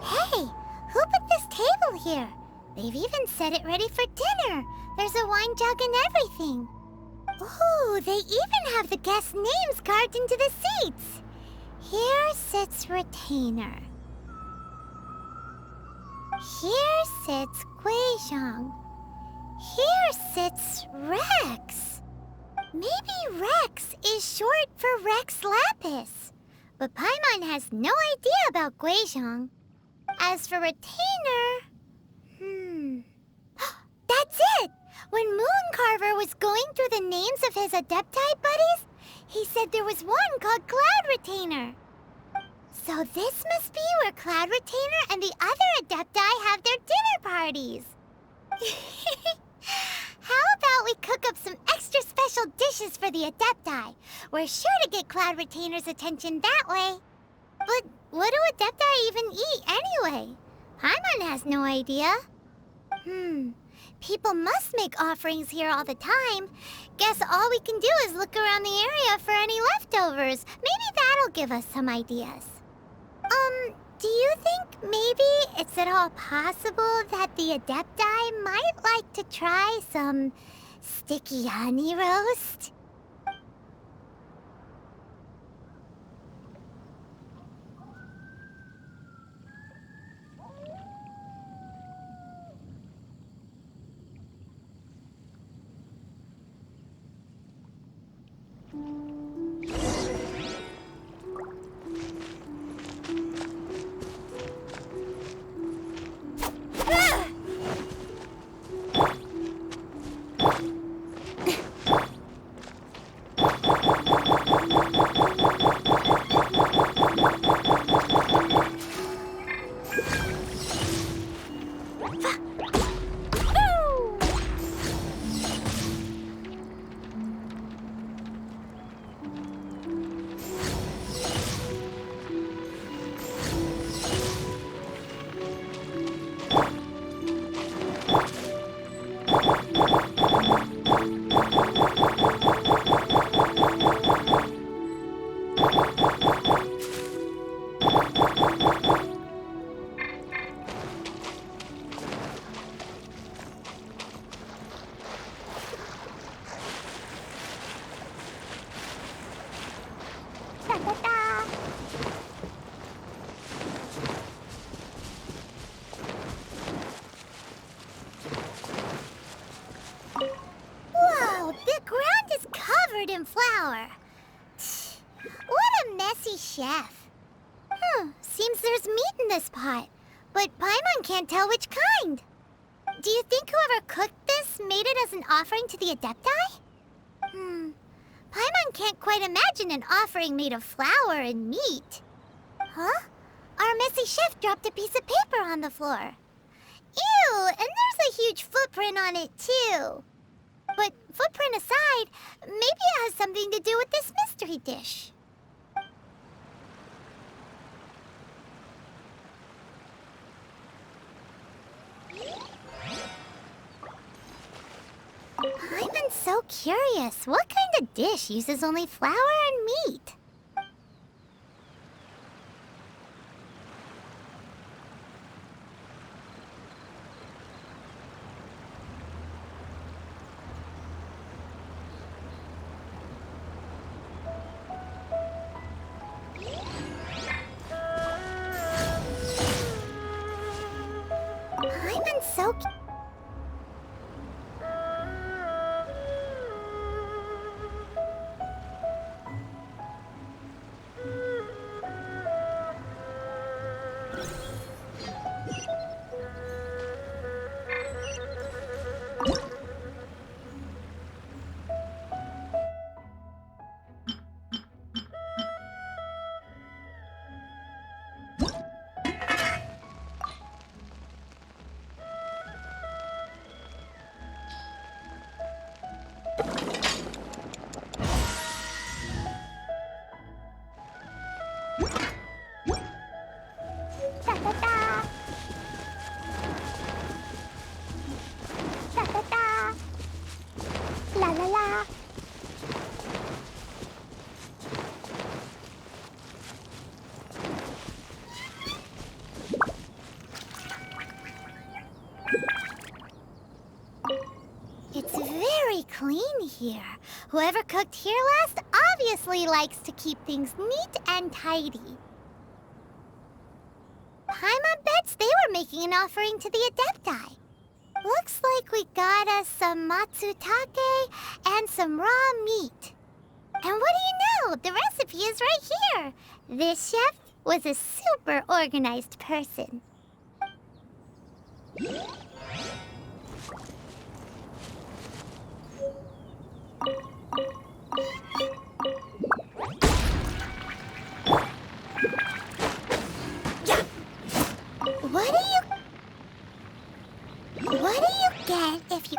Hey, who put this table here? They've even set it ready for dinner. There's a wine jug and everything. Ooh, they even have the guests' names carved into the seats. Here sits Retainer. Here sits Guizhong. Here sits Rex. Maybe Rex is short for Rex Lapis. But Paimon has no idea about Guizhong. As for Retainer... That's it! When Mooncarver was going through the names of his Adepti buddies, he said there was one called Cloud Retainer. So this must be where Cloud Retainer and the other Adepti have their dinner parties. How about we cook up some extra special dishes for the Adepti? We're sure to get Cloud Retainer's attention that way. But what do Adepti even eat anyway? Paimon has no idea. People must make offerings here all the time. Guess all we can do is look around the area for any leftovers. Maybe that'll give us some ideas. Do you think maybe it's at all possible that the Adepti might like to try some sticky honey roast? Whoa, the ground is covered in flour. What a messy chef. Seems there's meat in this pot, but Paimon can't tell which kind. Do you think whoever cooked this made it as an offering to the Adepti? Paimon can't quite imagine an offering made of flour and meat. Huh? Our messy chef dropped a piece of paper on the floor. Ew, and there's a huge footprint on it, too. But footprint aside, maybe it has something to do with this mystery dish. I've been so curious. What kind of dish uses only flour and meat? so cute. Da da da. Da da da. La la la. It's very clean here. Whoever cooked here last obviously likes to keep things neat and tidy. Paimon bets they were making an offering to the Adepti. Looks like we got us some matsutake and some raw meat. And what do you know? The recipe is right here. This chef was a super organized person. What do you get if you...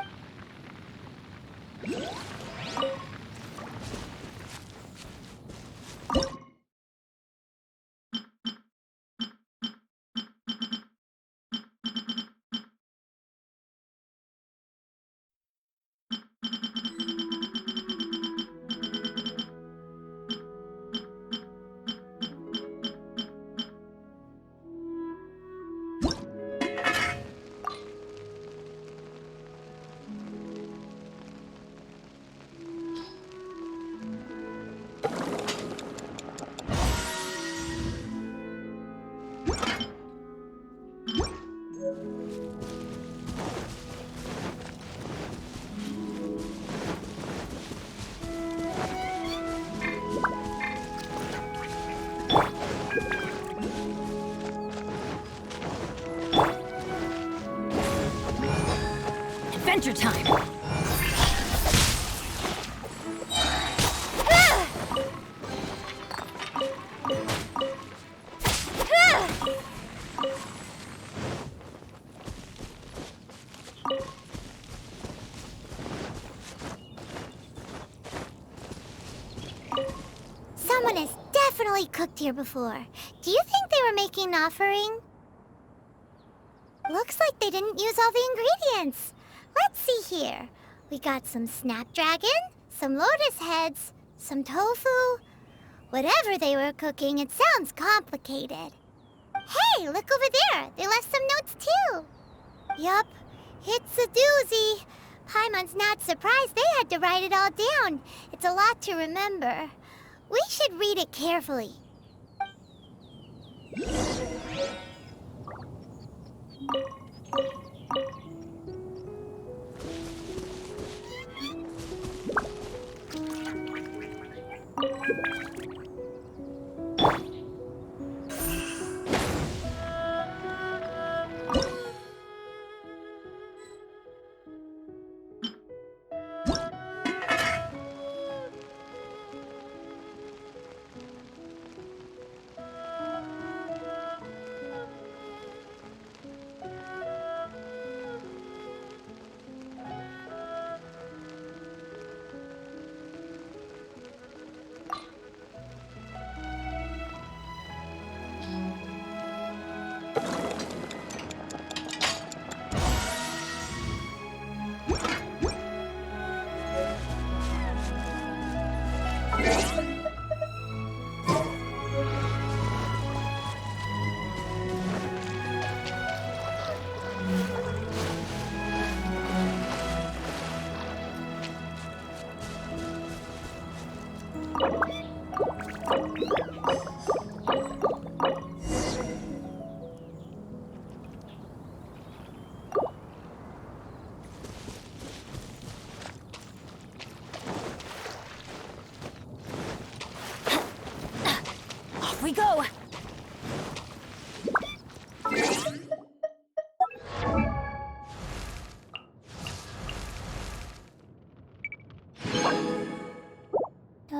Adventure time! Someone has definitely cooked here before. Do you think they were making an offering? Looks like they didn't use all the ingredients. Let's see here. We got some snapdragon, some lotus heads, some tofu. Whatever they were cooking, it sounds complicated. Hey, look over there. They left some notes too. Yup, it's a doozy. Paimon's not surprised they had to write it all down. It's a lot to remember. We should read it carefully.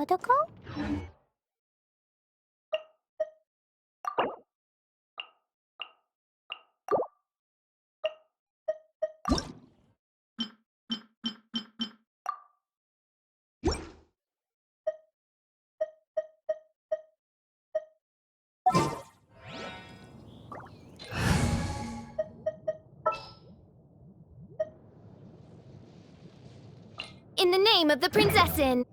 protocol? In the name of the Prinzessin!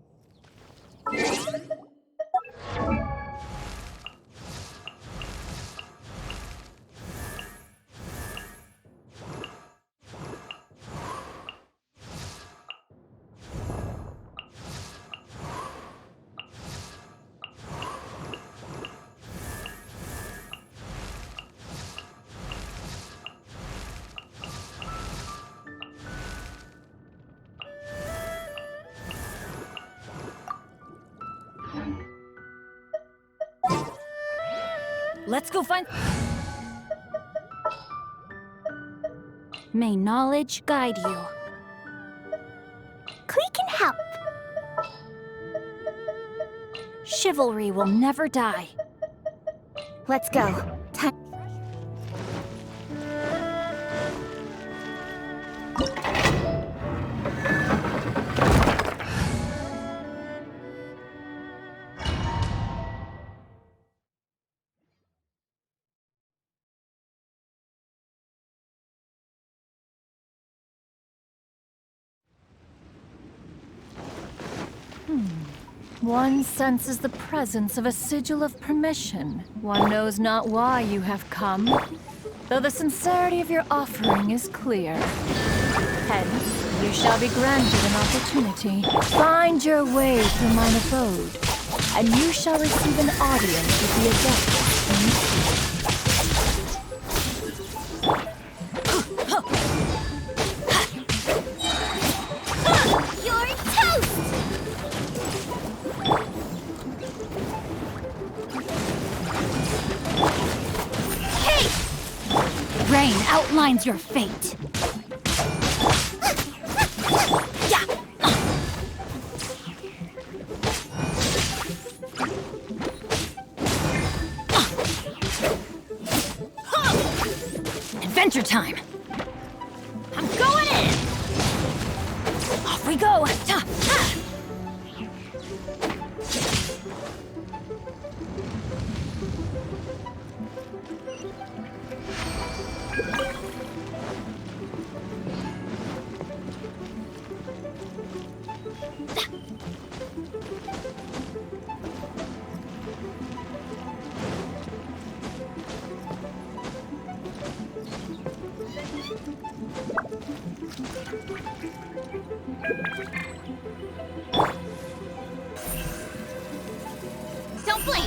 Let's go find... May knowledge guide you. Klee can help. Chivalry will never die. Let's go. Time. One senses the presence of a sigil of permission. One knows not why you have come, though the sincerity of your offering is clear. Hence, you shall be granted an opportunity. Find your way through mine abode, and you shall receive an audience with the adept. Rain outlines your fate. Adventure time. I'm going in. Off we go. Don't blink!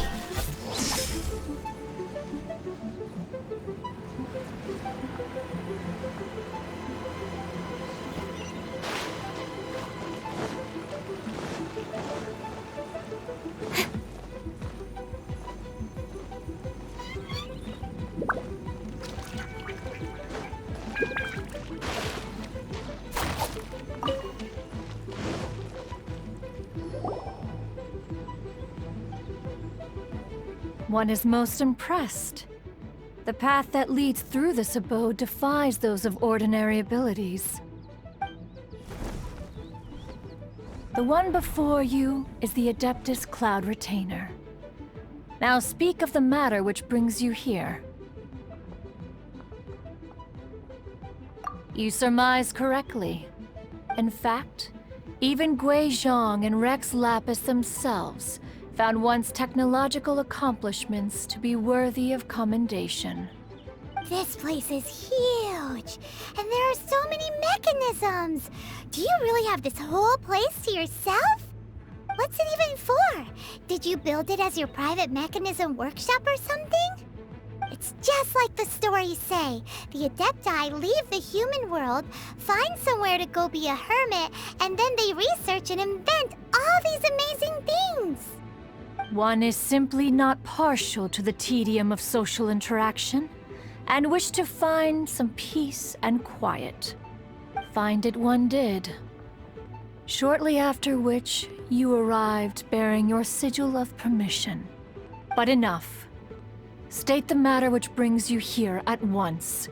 One is most impressed. The path that leads through this abode defies those of ordinary abilities. The one before you is the Adeptus Cloud Retainer. Now speak of the matter which brings you here. You surmise correctly. In fact, even Gui Zhang and Rex Lapis themselves found one's technological accomplishments to be worthy of commendation. This place is huge, and there are so many mechanisms. Do you really have this whole place to yourself? What's it even for? Did you build it as your private mechanism workshop or something? It's just like the stories say. The Adepti leave the human world, find somewhere to go be a hermit, and then they research and invent all these amazing things. One is simply not partial to the tedium of social interaction, and wished to find some peace and quiet. Find it one did. Shortly after which, you arrived bearing your sigil of permission. But enough. State the matter which brings you here at once.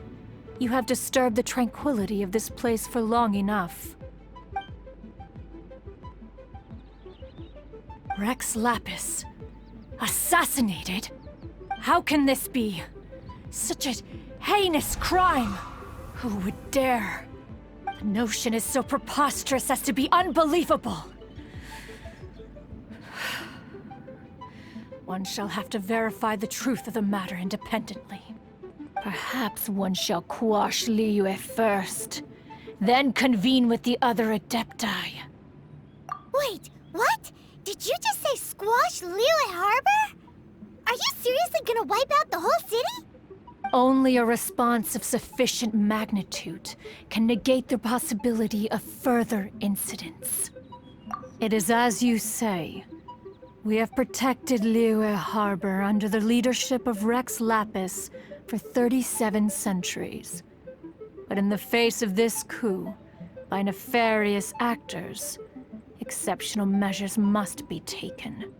You have disturbed the tranquility of this place for long enough. Rex Lapis. Assassinated? How can this be? Such a heinous crime! Who would dare? The notion is so preposterous as to be unbelievable. One shall have to verify the truth of the matter independently. Perhaps one shall quash Liyue first, then convene with the other Adepti. Wait, what? Did you just say squash Liyue Harbor? Are you seriously gonna wipe out the whole city? Only a response of sufficient magnitude can negate the possibility of further incidents. It is as you say. We have protected Liyue Harbor under the leadership of Rex Lapis for 37 centuries. But in the face of this coup, by nefarious actors, exceptional measures must be taken.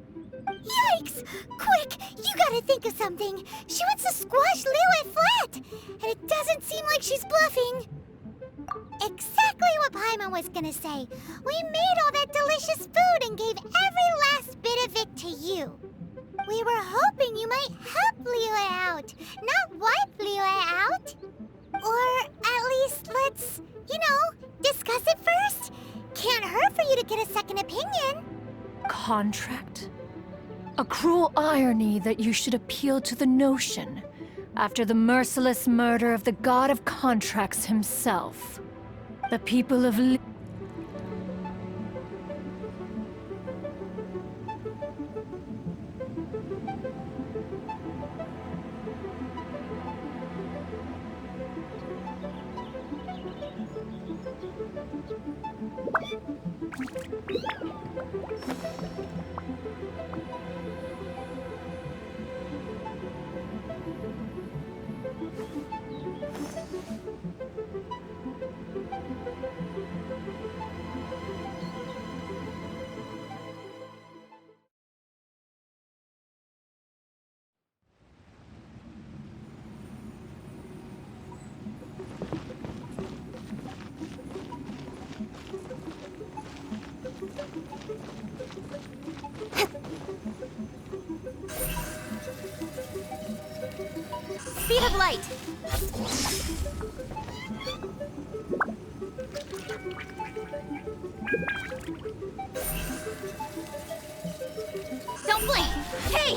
Yikes! Quick, you gotta think of something. She wants to squash Liyue flat, and it doesn't seem like she's bluffing. Exactly what Paimon was gonna say. We made all that delicious food and gave every last bit of it to you. We were hoping you might help Liyue out, not wipe Liyue out. Or at least let's, discuss it first. Can't hurt for you to get a second opinion. Contract? A cruel irony that you should appeal to the notion after the merciless murder of the god of contracts himself. The people of Speed of light. Don't blink. Hey!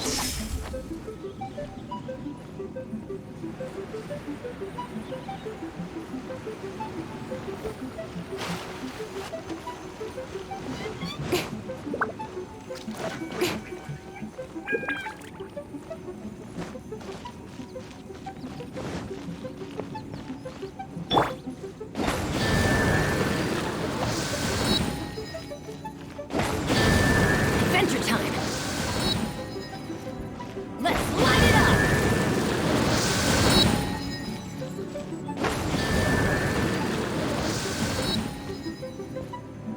Adventure time! Let's light it up!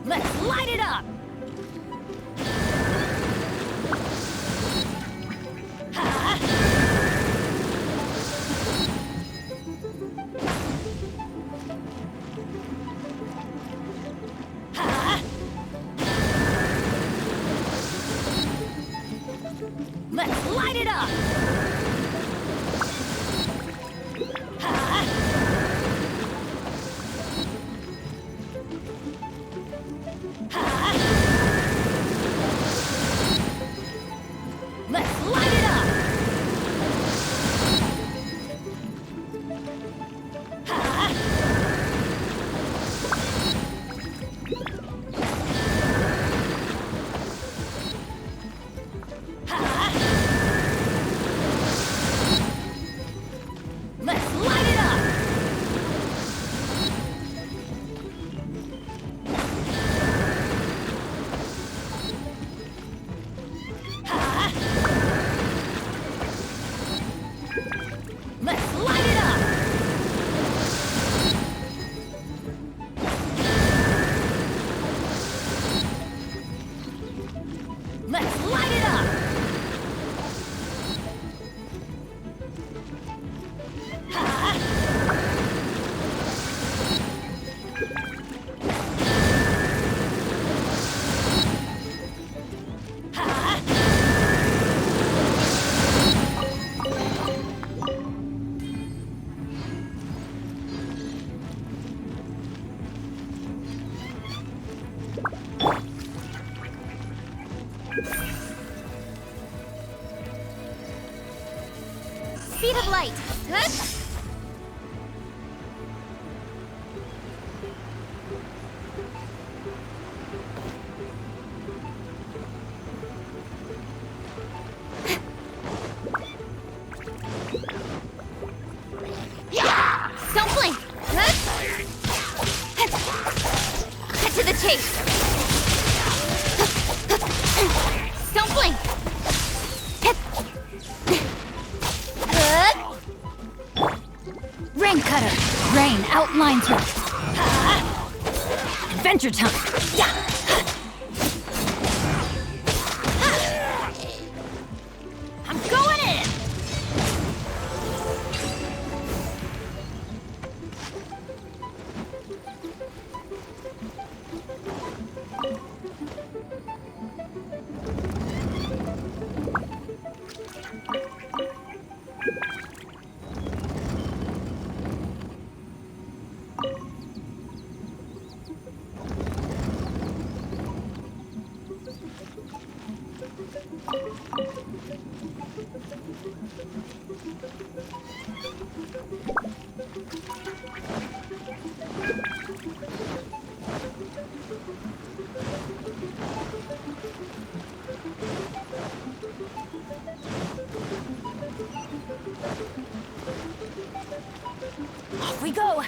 Let's light it up! Ha! Ha! Let's light it up! Ha! Ha! Let's light it up! Ha! Ha! chase! Don't blink! Rain cutter! Rain outlines her! Adventure time! Yeah. I'm going in! Off we go!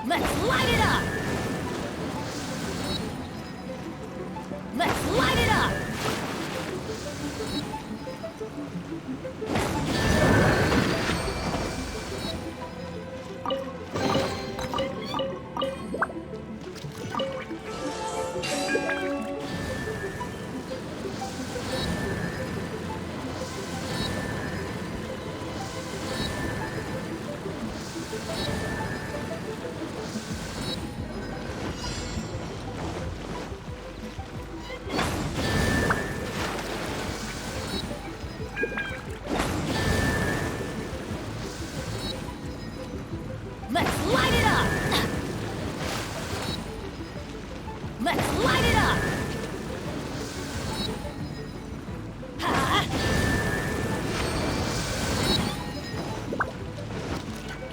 Let's light it up! Let's light it up! Let's light it up! Let's light it up!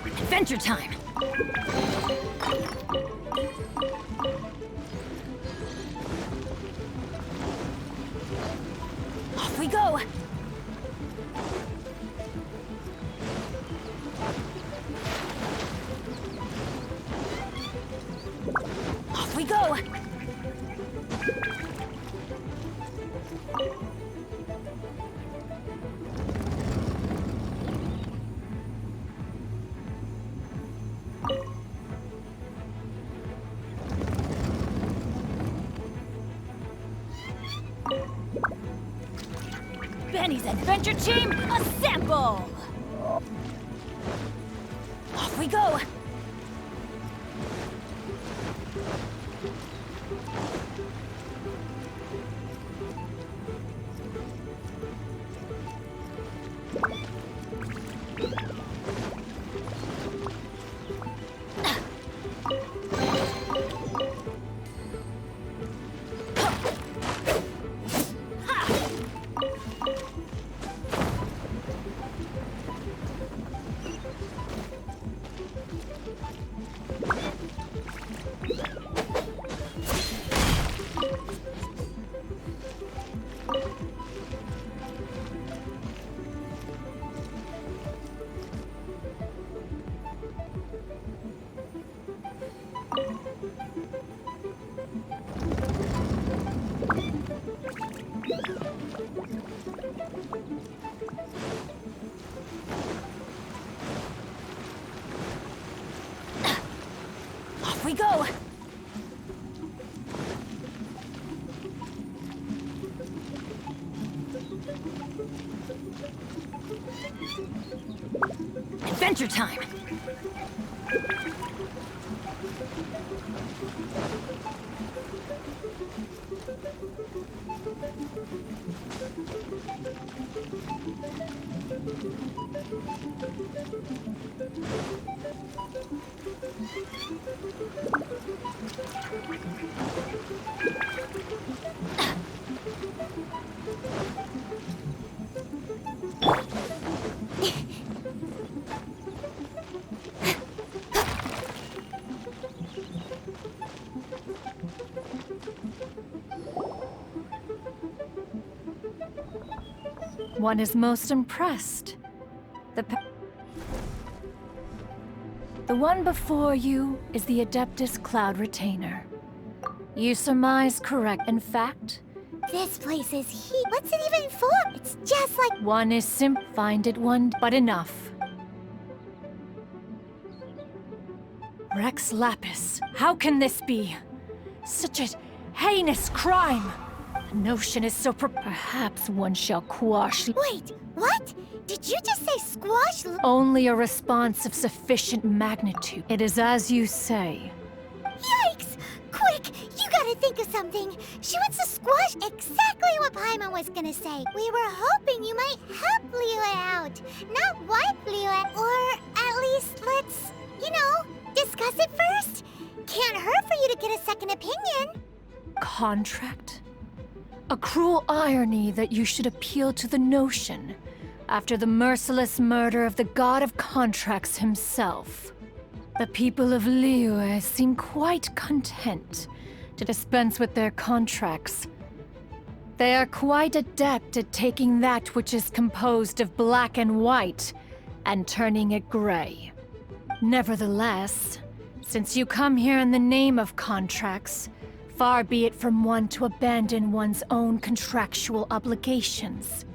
Adventure time! Off we go! Off we go! Benny's Adventure Team, assemble! Off we go! Off we go! Adventure time! One is most impressed. The one before you is the Adeptus Cloud Retainer. You surmise correct. In fact, This place is heat. What's it even for? It's just like... one is find it one, but enough. Rex Lapis, how can this be? Such a heinous crime! The notion is so perhaps one shall quash. Wait, what? Did you just say squash? Only a response of sufficient magnitude. It is as you say. Yikes! Quick, you gotta think of something. She wants to squash exactly what Paimon was gonna say. We were hoping you might help Liyue out, not wipe Liyue. Or at least let's, discuss it first. Can't hurt for you to get a second opinion. Contract? A cruel irony that you should appeal to the notion after the merciless murder of the god of contracts himself. The people of Liyue seem quite content to dispense with their contracts. They are quite adept at taking that which is composed of black and white and turning it gray. Nevertheless, since you come here in the name of contracts, far be it from one to abandon one's own contractual obligations.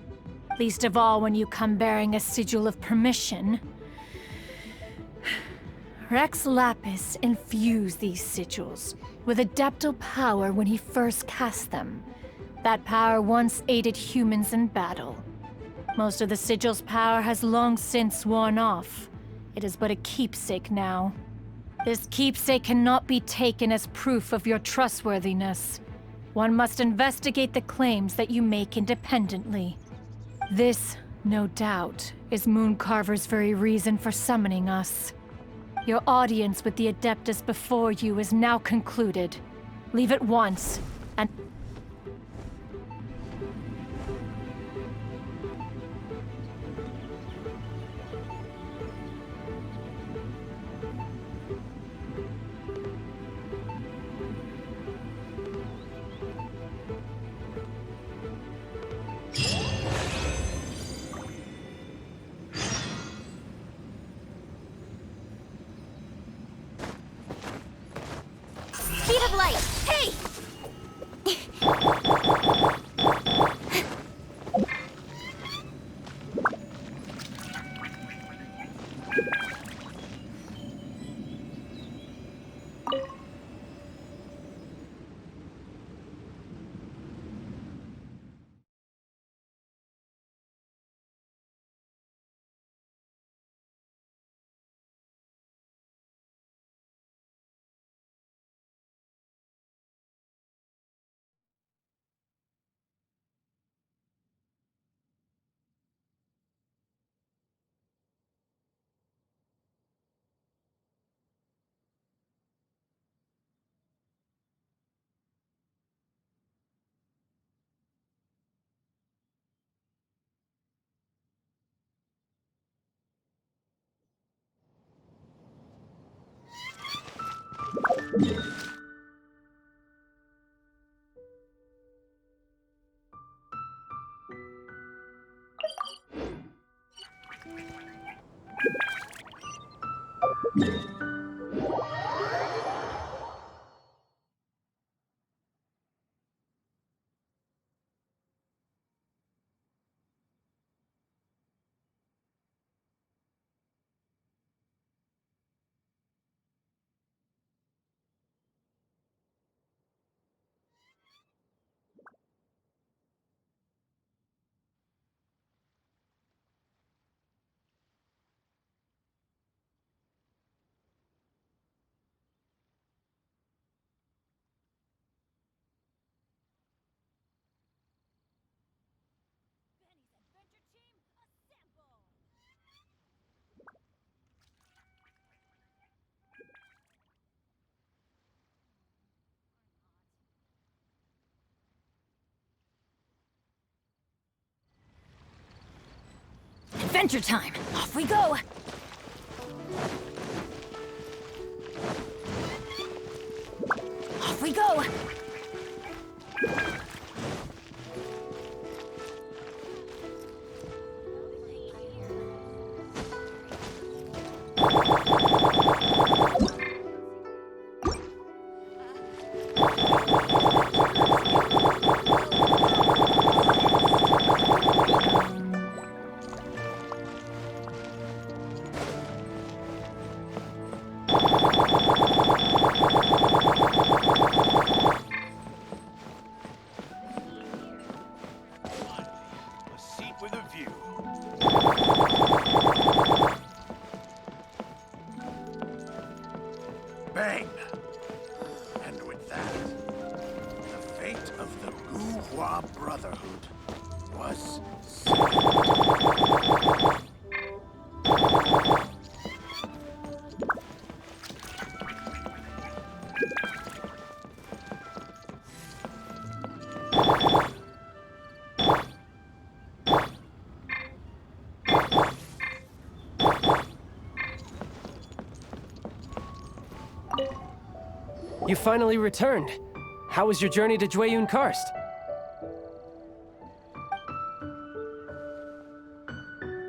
Least of all when you come bearing a sigil of permission. Rex Lapis infused these sigils with adeptal power when he first cast them. That power once aided humans in battle. Most of the sigil's power has long since worn off. It is but a keepsake now. This keepsake cannot be taken as proof of your trustworthiness. One must investigate the claims that you make independently. This, no doubt, is Mooncarver's very reason for summoning us. Your audience with the Adeptus before you is now concluded. Leave at once, and... Speed of light! Hey! Adventure time! Off we go! Off we go! With a view. Bang! And with that, the fate of the Gu-Hua Brotherhood was sealed. You finally returned. How was your journey to Jueyun Karst?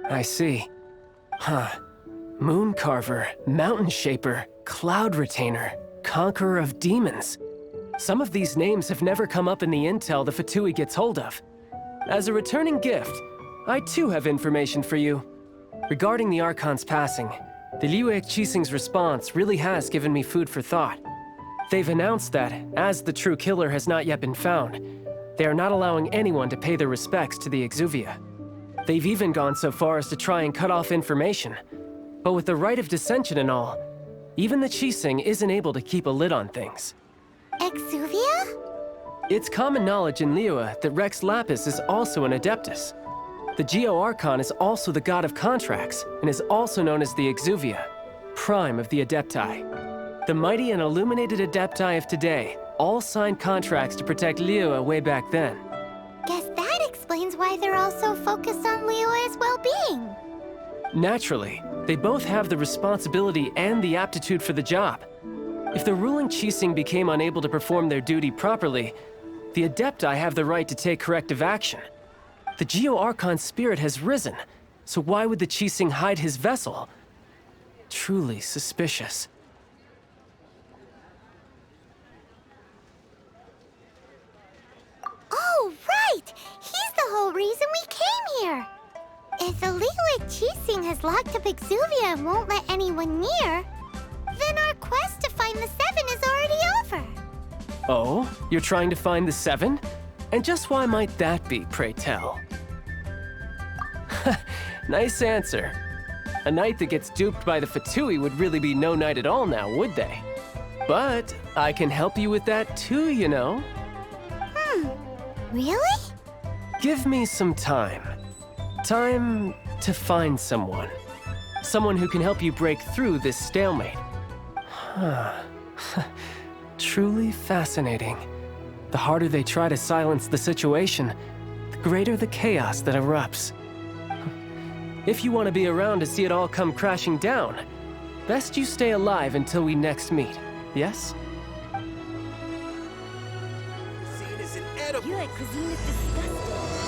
I see. Huh. Moon Carver, Mountain Shaper, Cloud Retainer, Conqueror of Demons. Some of these names have never come up in the intel the Fatui gets hold of. As a returning gift, I too have information for you. Regarding the Archon's passing, the Liyue Qixing's response really has given me food for thought. They've announced that, as the true killer has not yet been found, they are not allowing anyone to pay their respects to the Exuvia. They've even gone so far as to try and cut off information. But with the Rite of Dissension and all, even the Qixing isn't able to keep a lid on things. Exuvia? It's common knowledge in Liyue that Rex Lapis is also an Adeptus. The Geo-Archon is also the god of contracts, and is also known as the Exuvia, prime of the Adepti. The mighty and illuminated Adepti of today all signed contracts to protect Liyue way back then. Guess that explains why they're all so focused on Liyue's well-being. Naturally, they both have the responsibility and the aptitude for the job. If the ruling Qixing became unable to perform their duty properly, the Adepti have the right to take corrective action. The Geo-Archon's spirit has risen, so why would the Qixing hide his vessel? Truly suspicious. Oh, right! He's the whole reason we came here! If the Liyue Qixing has locked up Exuvia and won't let anyone near, then our quest to find the Seven is already over. Oh? You're trying to find the Seven? And just why might that be, pray tell? Nice answer. A knight that gets duped by the Fatui would really be no knight at all now, would they? But I can help you with that too, you know. Really? Give me some time. Time to find someone. Someone who can help you break through this stalemate. Truly fascinating. The harder they try to silence the situation, the greater the chaos that erupts. If you want to be around to see it all come crashing down, best you stay alive until we next meet, yes? Your cuisine is disgusting.